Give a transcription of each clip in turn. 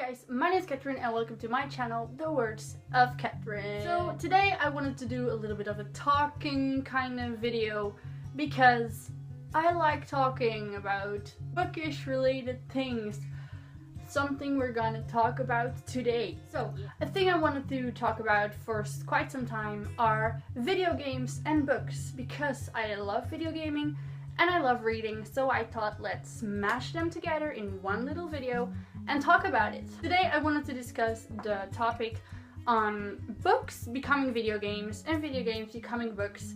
guys, my name is Catherine and welcome to my channel, The Words of Catherine. So today I wanted to do a little bit of a talking kind of video because I like talking about bookish related things. Something we're gonna talk about today. So a thing I wanted to talk about for quite some time are video games and books, because I love video gaming and I love reading, so I thought let's smash them together in one little video and talk about it. Today I wanted to discuss the topic on books becoming video games and video games becoming books,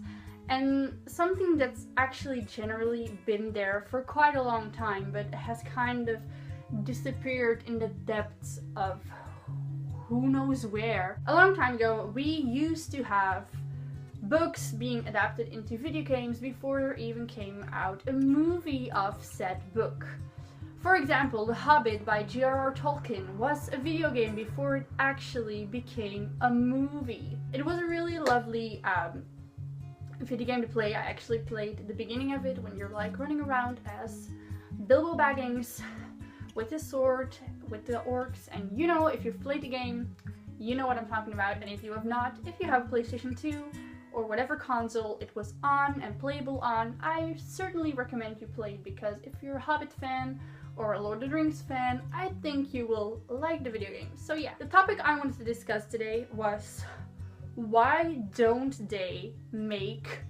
and something that's actually generally been there for quite a long time but has kind of disappeared in the depths of who knows where. A long time ago we used to have books being adapted into video games before there even came out a movie of said book. For example, The Hobbit by J.R.R. Tolkien was a video game before it actually became a movie. It was a really lovely video game to play. I actually played the beginning of it when you're like running around as Bilbo Baggins with his sword, with the orcs, and you know, if you've played the game, you know what I'm talking about, and if you have not, if you have a PlayStation 2 or whatever console it was on and playable on, I certainly recommend you play it, because if you're a Hobbit fan or a Lord of the Rings fan, I think you will like the video game. So yeah, the topic I wanted to discuss today was why don't they make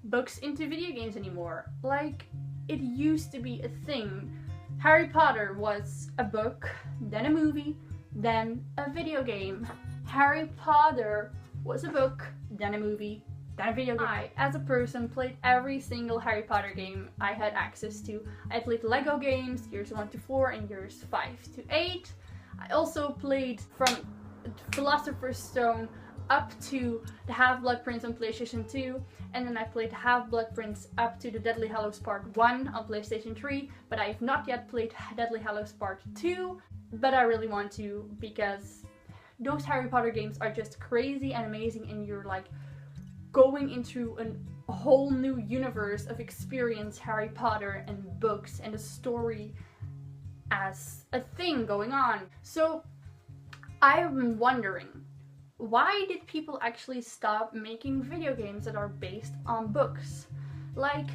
books into video games anymore? Like, it used to be a thing. Harry Potter was a book, then a movie, then a video game. Harry Potter was a book, then a movie, then a video game. I, as a person, played every single Harry Potter game I had access to. I played Lego games, years 1 to 4 and years 5 to 8. I also played from Philosopher's Stone up to the Half-Blood Prince on PlayStation 2, and then I played Half-Blood Prince up to the Deathly Hallows Part 1 on PlayStation 3, but I have not yet played Deathly Hallows Part 2, but I really want to, because those Harry Potter games are just crazy and amazing, and you're like going into a whole new universe of experience Harry Potter and books and a story as a thing going on. So I'm wondering, why did people actually stop making video games that are based on books? Like,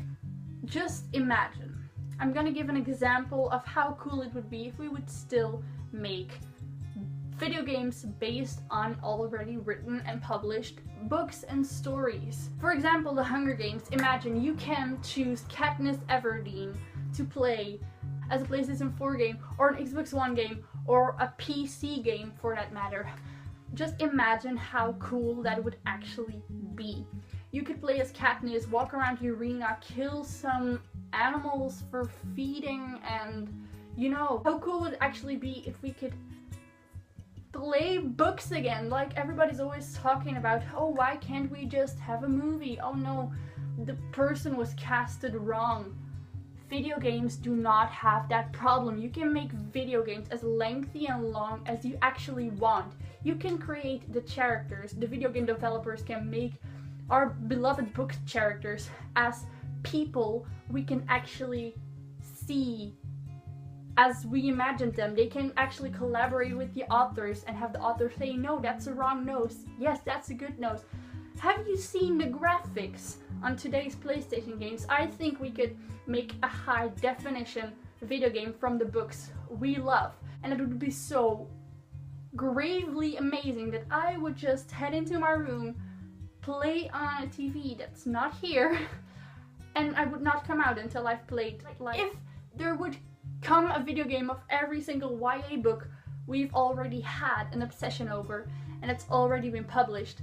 just imagine. I'm gonna give an example of how cool it would be if we would still make video games based on already written and published books and stories. For example, the Hunger Games. Imagine you can choose Katniss Everdeen to play as a PlayStation 4 game, or an Xbox One game, or a PC game for that matter. Just imagine how cool that would actually be. You could play as Katniss, walk around the arena, kill some animals for feeding, and you know, how cool would it actually be if we could play books again? Like, everybody's always talking about, oh, why can't we just have a movie? Oh no, the person was casted wrong. Video games do not have that problem. You can make video games as lengthy and long as you actually want. You can create the characters. The video game developers can make our beloved book characters as people we can actually see as we imagined them. They can actually collaborate with the authors and have the author say, no, that's a wrong nose. Yes, that's a good nose. Have you seen the graphics on today's PlayStation games? I think we could make a high definition video game from the books we love, and it would be so gravely amazing that I would just head into my room, play on a TV that's not here, and I would not come out until I've played. Like, if there would come a video game of every single YA book we've already had an obsession over and it's already been published,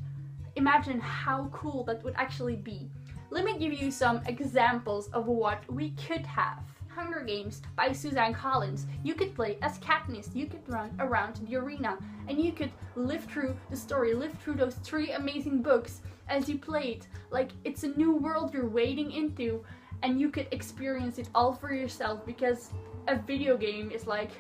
imagine how cool that would actually be. Let me give you some examples of what we could have. Hunger Games by Suzanne Collins. You could play as Katniss, you could run around the arena, and you could live through the story, live through those 3 amazing books as you played. Like, it's a new world you're wading into, and you could experience it all for yourself, because a video game is like,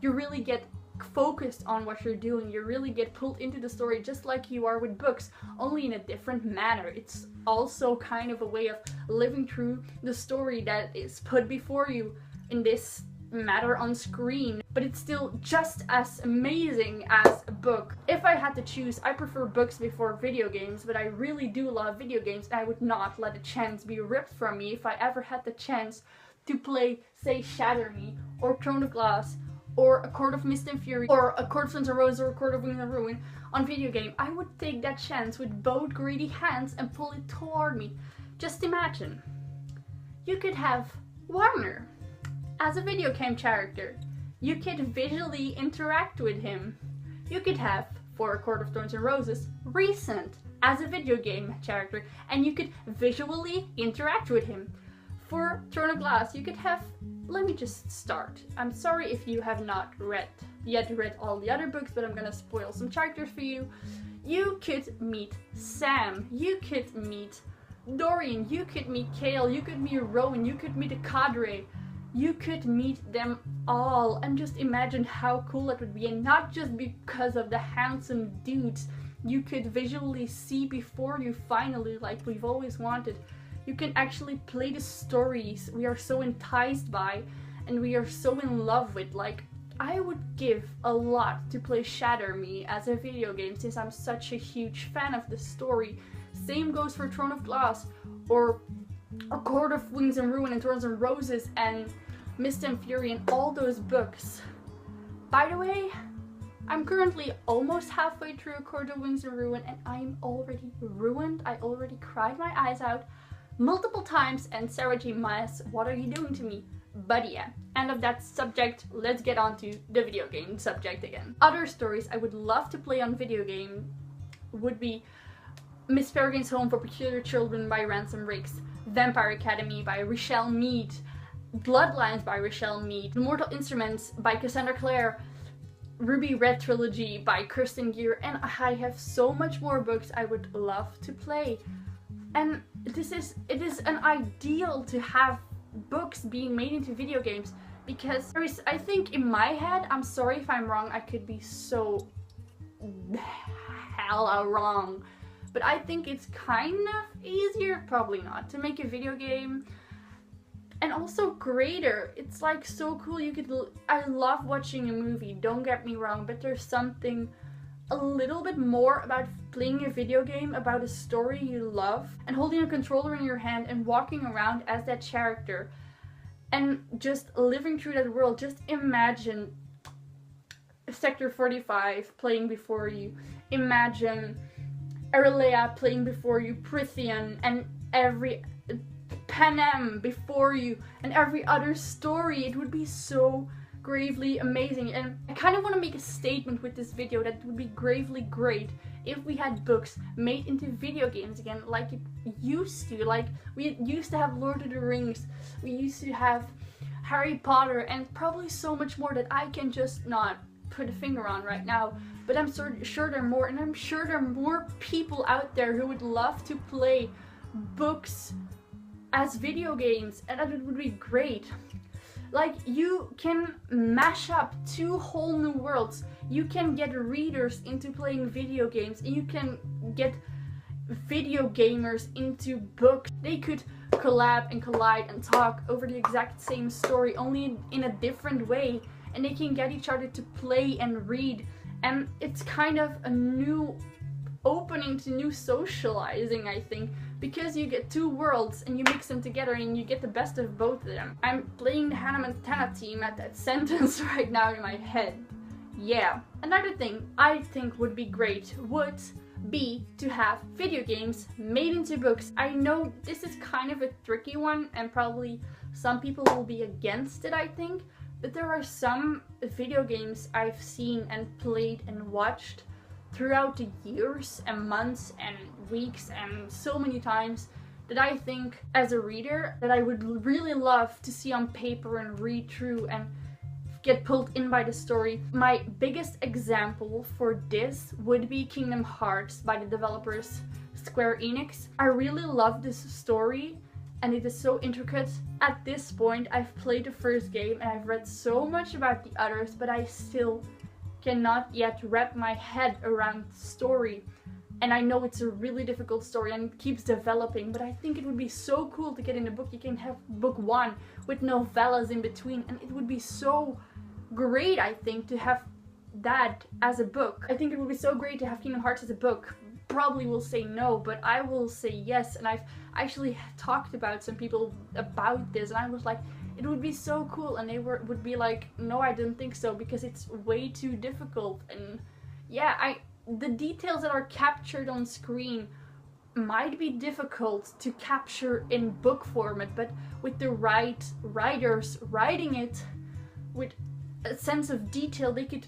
you really get focused on what you're doing, you really get pulled into the story just like you are with books, only in a different manner. It's also kind of a way of living through the story that is put before you in this matter on screen, but it's still just as amazing as a book. If I had to choose, I prefer books before video games, but I really do love video games, and I would not let a chance be ripped from me if I ever had the chance to play, say, Shatter Me, or Throne of Glass, or A Court of Mist and Fury, or A Court of Thorns and Roses, or A Court of Wings and Ruin on video game. I would take that chance with both greedy hands and pull it toward me. Just imagine. You could have Warner as a video game character. You could visually interact with him. You could have, for A Court of Thorns and Roses, Recent as a video game character, and you could visually interact with him. For Throne of Glass, you could have, let me just start. I'm sorry if you have not yet read all the other books, but I'm gonna spoil some characters for you. You could meet Sam, you could meet Dorian, you could meet Kale, you could meet Rowan, you could meet a cadre. You could meet them all, and just imagine how cool that would be. And not just because of the handsome dudes you could visually see before you finally, like we've always wanted. You can actually play the stories we are so enticed by and we are so in love with. Like, I would give a lot to play Shatter Me as a video game, since I'm such a huge fan of the story. Same goes for Throne of Glass, or A Court of Wings and Ruin, and Thorns and Roses, and Mist and Fury, and all those books. By the way, I'm currently almost halfway through A Court of Wings and Ruin, and I'm already ruined. I already cried my eyes out multiple times, and Sarah J. Maas, what are you doing to me? But yeah, end of that subject, let's get on to the video game subject again. Other stories I would love to play on video game would be Miss Peregrine's Home for Peculiar Children by Ransom Riggs, Vampire Academy by Richelle Mead, Bloodlines by Richelle Mead, Mortal Instruments by Cassandra Clare, Ruby Red Trilogy by Kirsten Gear, and I have so much more books I would love to play. And it is an ideal to have books being made into video games, because there is, I think in my head, I'm sorry if I'm wrong, I could be so hella wrong, but I think it's kind of easier, probably not, to make a video game, and also greater. It's like so cool. I love watching a movie, don't get me wrong, but there's something a little bit more about playing a video game about a story you love and holding a controller in your hand and walking around as that character and just living through that world. Just imagine Sector 45 playing before you. Imagine Aralea playing before you, Prithian, and every Panem before you, and every other story. It would be so gravely amazing, and I kind of want to make a statement with this video that it would be gravely great if we had books made into video games again, like it used to. Like, we used to have Lord of the Rings, we used to have Harry Potter, and probably so much more that I can just not put a finger on right now, but I'm sure there are more, and I'm sure there are more people out there who would love to play books as video games, and that it would be great. Like, you can mash up two whole new worlds. You can get readers into playing video games, and you can get video gamers into books. They could collab and collide and talk over the exact same story, only in a different way, and they can get each other to play and read, and it's kind of a new opening to new socializing, I think, because you get two worlds and you mix them together and you get the best of both of them. I'm playing the Hannah Montana team at that sentence right now in my head. Yeah. Another thing I think would be great would be to have video games made into books. I know this is kind of a tricky one, and probably some people will be against it, I think, but there are some video games I've seen and played and watched throughout the years and months and weeks and so many times that I think, as a reader, that I would really love to see on paper and read through and get pulled in by the story. My biggest example for this would be Kingdom Hearts by the developers Square Enix. I really love this story, and it is so intricate. At this point, I've played the first game and I've read so much about the others, but I still cannot yet wrap my head around the story. And I know it's a really difficult story and it keeps developing, but I think it would be so cool to get in a book. You can have book 1 with novellas in between, and it would be so great, I think, to have that as a book. I think it would be so great to have Kingdom Hearts as a book. Probably will say no, but I will say yes, and I've actually talked about some people about this, and I was like, it would be so cool, and they would be like, no, I didn't think so, because it's way too difficult. And yeah, the details that are captured on screen might be difficult to capture in book format, but with the right writers writing it with a sense of detail, they could,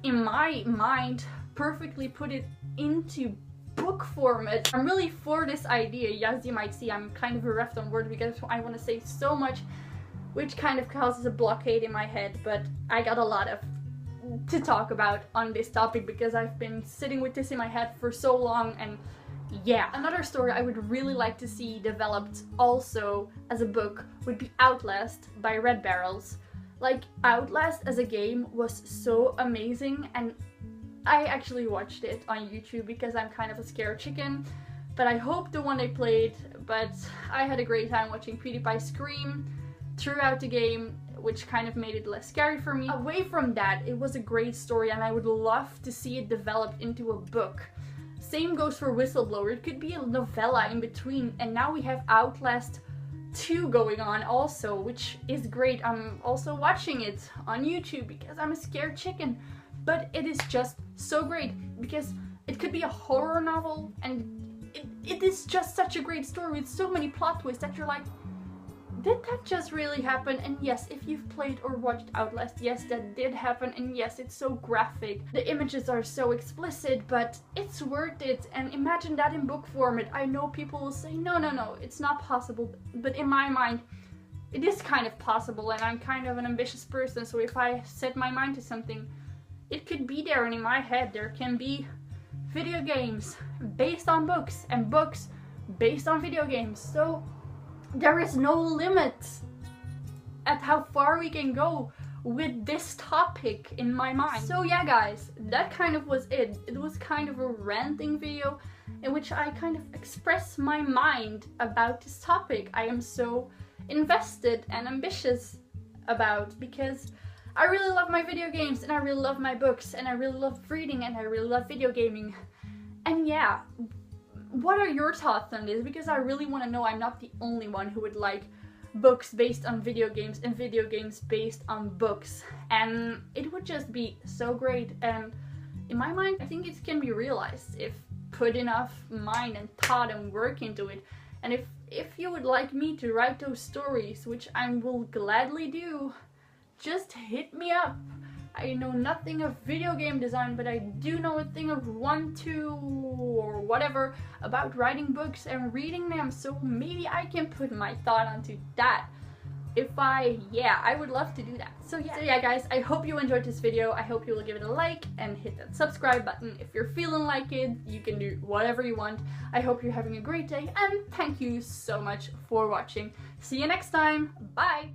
in my mind, perfectly put it into book format. I'm really for this idea. As you might see, I'm kind of bereft on words because I want to say so much, which kind of causes a blockade in my head, but I got a lot to talk about on this topic because I've been sitting with this in my head for so long. And yeah, another story I would really like to see developed also as a book would be Outlast by Red Barrels. Like, Outlast as a game was so amazing, and I actually watched it on YouTube because I'm kind of a scared chicken, but I hope the one they played. But I had a great time watching PewDiePie scream throughout the game, which kind of made it less scary for me. Away from that, it was a great story, and I would love to see it developed into a book. Same goes for Whistleblower. It could be a novella in between, and now we have Outlast 2 going on also, which is great. I'm also watching it on YouTube because I'm a scared chicken, but it is just so great because it could be a horror novel, and it is just such a great story with so many plot twists that you're like, did that just really happen? And yes, if you've played or watched Outlast, yes, that did happen, and yes, it's so graphic. The images are so explicit, but it's worth it. And imagine that in book format. I know people will say, no, it's not possible. But in my mind, it is kind of possible, and I'm kind of an ambitious person, so if I set my mind to something, it could be there. And in my head, there can be video games based on books, and books based on video games. So there is no limit at how far we can go with this topic in my mind. So yeah, guys, that kind of was it. It was kind of a ranting video in which I kind of express my mind about this topic I am so invested and ambitious about, because I really love my video games, and I really love my books, and I really love reading, and I really love video gaming. And yeah, what are your thoughts on this? Because I really want to know. I'm not the only one who would like books based on video games and video games based on books, and it would just be so great. And in my mind, I think it can be realized if put enough mind and thought and work into it. And if you would like me to write those stories, which I will gladly do, just hit me up. I know nothing of video game design, but I do know a thing of 1, 2, or whatever about writing books and reading them, so maybe I can put my thought onto that. I would love to do that. So yeah guys, I hope you enjoyed this video. I hope you will give it a like and hit that subscribe button. If you're feeling like it, you can do whatever you want. I hope you're having a great day, and thank you so much for watching. See you next time. Bye!